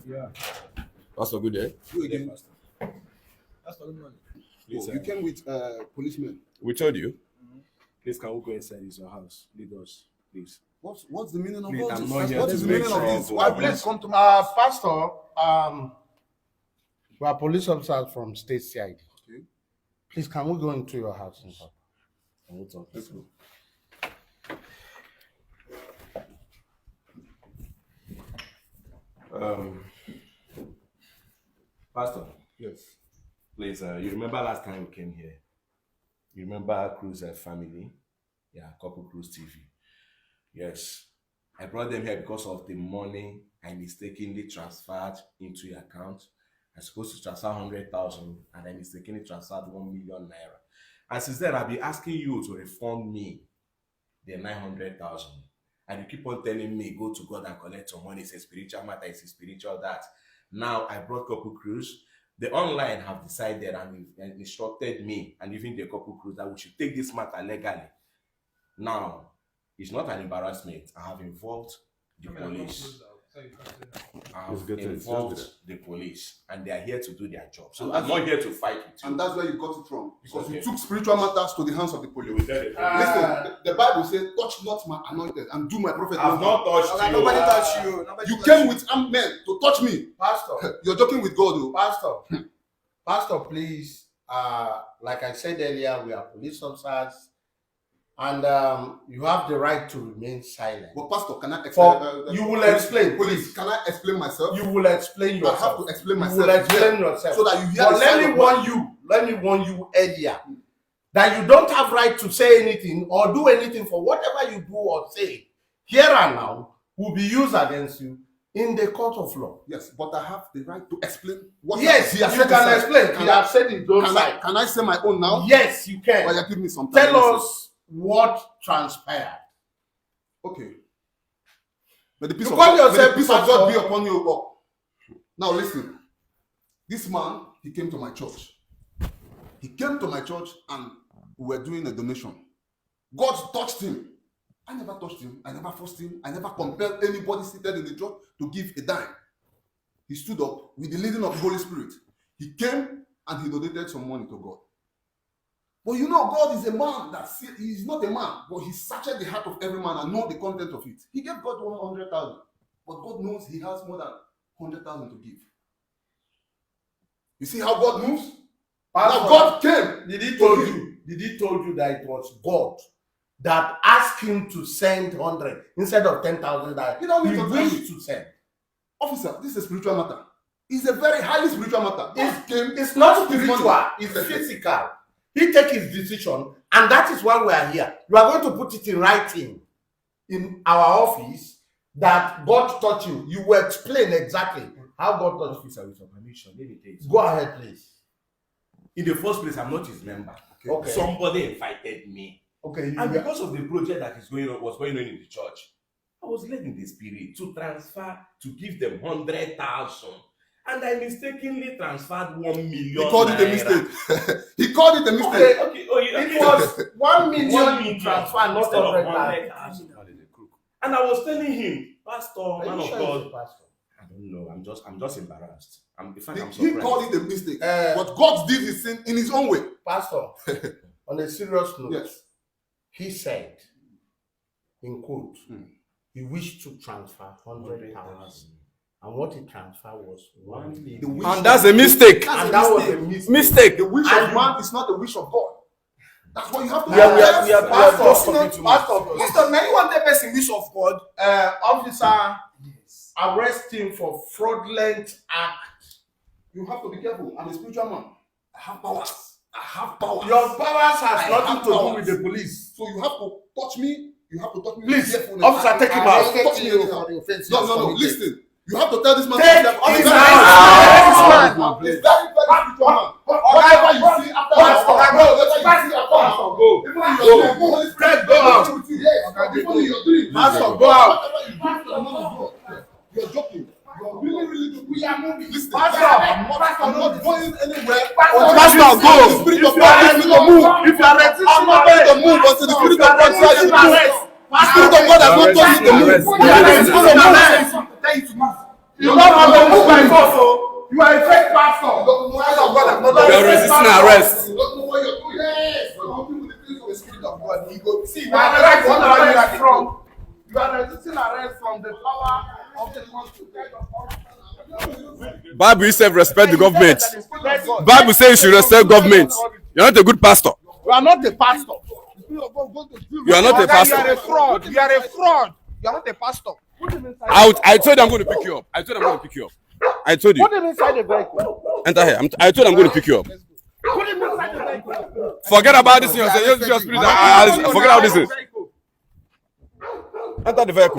Yeah. Pastor, good day. You again, Pastor. Pastor, good morning. Please, You came with policemen. we told you. Please, can we go inside? It's your house. Lead us, please. What's the meaning of Please, all I'm this? not here What to is the make meaning of this? trouble. Why Please. please come to my Pastor, we are police officers from State CID. Okay. Please, can we go into your house and talk? Can we talk? Let's go. Pastor, Yes. please, you remember last time we came here? You remember Cruz family? Yeah, Couple Cruz TV. Yes. I brought them here because of the money I mistakenly transferred into your account. I was supposed to transfer 100,000 and I mistakenly transferred 1 million naira. And since then, I've been asking you to refund me the 900,000. And you keep on telling me, go to God and collect some money. It's a spiritual matter, it's a spiritual that. Now, I brought Couple Cruz. The online have decided and instructed me and even the Couple Cruz that we should take this matter legally. Now, it's not an embarrassment. I have involved the police. I have involved the police, and they are here to do their job. So I'm not here to fight with you. And that's where you got it from. Because Okay. you took spiritual matters to the hands of the police. You will tell it. Listen, the Bible says, touch not my anointed and do my prophet I've no not harm. touched you. Nobody touch you. You came with armed men to touch me. Pastor, You're joking with God, though. Pastor, please, like I said earlier, we are police officers, and you have the right to remain silent. But Pastor, can I explain? You will explain, Police, please. can I explain myself? You will explain I have yourself. to explain You myself. will explain here, yourself. so that you hear But the side of let me warn you earlier that you don't have right to say anything or do anything for whatever you do or say here and now will be used against you in the court of law. Yes, but I have the right to explain what Yes, he you has said can his explain. side. He has said his own Can side. I say my own now? Yes, you Or can. you give me some time? Tell us what transpired. Okay. May the peace You of call God, may the yourself peace of God be pastor. upon you. Oh. Now listen. This man, he came to my church. He came to my church and we were doing a donation. God touched him. I never touched him. I never forced him. I never compelled anybody seated in the church to give a dime. He stood up with the leading of the Holy Spirit. He came and he donated some money to God. But you know, God is a man that he's not a man, but he searched the heart of every man and know the content of it. He gave God 100,000, but God knows he has more than 100,000 to give. You see how God moves? Now God came. Did he told you that it was God that asked him to send 100 instead of 10,000 that You don't need he to tell wished me. to send? Officer, this is a spiritual matter. It's a very highly spiritual matter. God came. It's not took his spiritual, money. it's physical. He take his decision, and that is why we are here. You are going to put it in writing in our office that God taught you. You will explain exactly how God taught you. Officer, with your permission, let me tell you. Go ahead, please. In the first place, I'm not his member. Okay. Somebody invited me. Okay. And because of the project that was going on in the church, I was led in the spirit to transfer, to give them 100,000. And I mistakenly transferred 1 million. He called it a naira. mistake. He called it a mistake. Okay. It was 1 million 1 million transfer, not instead of 100,000. 100,000. And I was telling him, Pastor, Are man you of sure God, it's a pastor? I don't know. I'm just embarrassed. In fact, I'm He surprised. called it a mistake. But God did his thing in his own way. Pastor, on a serious note, Yes. he said, in quote, he wished to transfer 100,000. And what he transferred was 1 million. The wish And that's a mistake. And that was a mistake. Mistake. The wish And of man is not the wish of God. That's what you have to We are understand. Pastor, Pastor, now you want the person wish of God? officer, arrest him for fraudulent act. You have to be careful. I'm a spiritual man. I have powers. I have powers. Your powers has I nothing have to do powers. with the police. So you have to touch me. You have to touch me. Please, with carefulness. officer, take him I out. touch me anyhow. No. Listen. You have to tell this man. Take to him He's out. very spiritual man. Whatever you see after Go. even in your dream, Holy Spirit Go out. with you. Yes, even in your dream. Pastor, go out. Whatever you do, you are not God. You're joking. You're really joking. We are moving. Listen, Pastor, I'm not going anywhere. Pastor, The go. Spirit of God tells me to move. If you are resisting I'm not ready to move, but the Spirit of God says to move. The Spirit of God has not told me to move. The Spirit of God has not told me to move. You don't have a move by force, so you are a fake pastor. You don't know Child of God, I'm not You are a fake resisting pastor. arrest. You don't know what you're doing. Yes. You're talking with the things of the Spirit of God. You go see. You are resisting arrest from. You are resisting arrest from the power of the Constitution. Bible itself respect the government. Bible says you should respect government. You're not a good pastor. You are not a pastor. You are not a You are a pastor. fraud. You are a fraud. You are not a pastor. I told you I'm going to pick you up. I told you I'm going to pick you up. I told you. Put him inside the vehicle. Enter here. I told you I'm going to pick you up. Put him inside the vehicle. Forget about this thing. Forget about this thing. Enter the vehicle.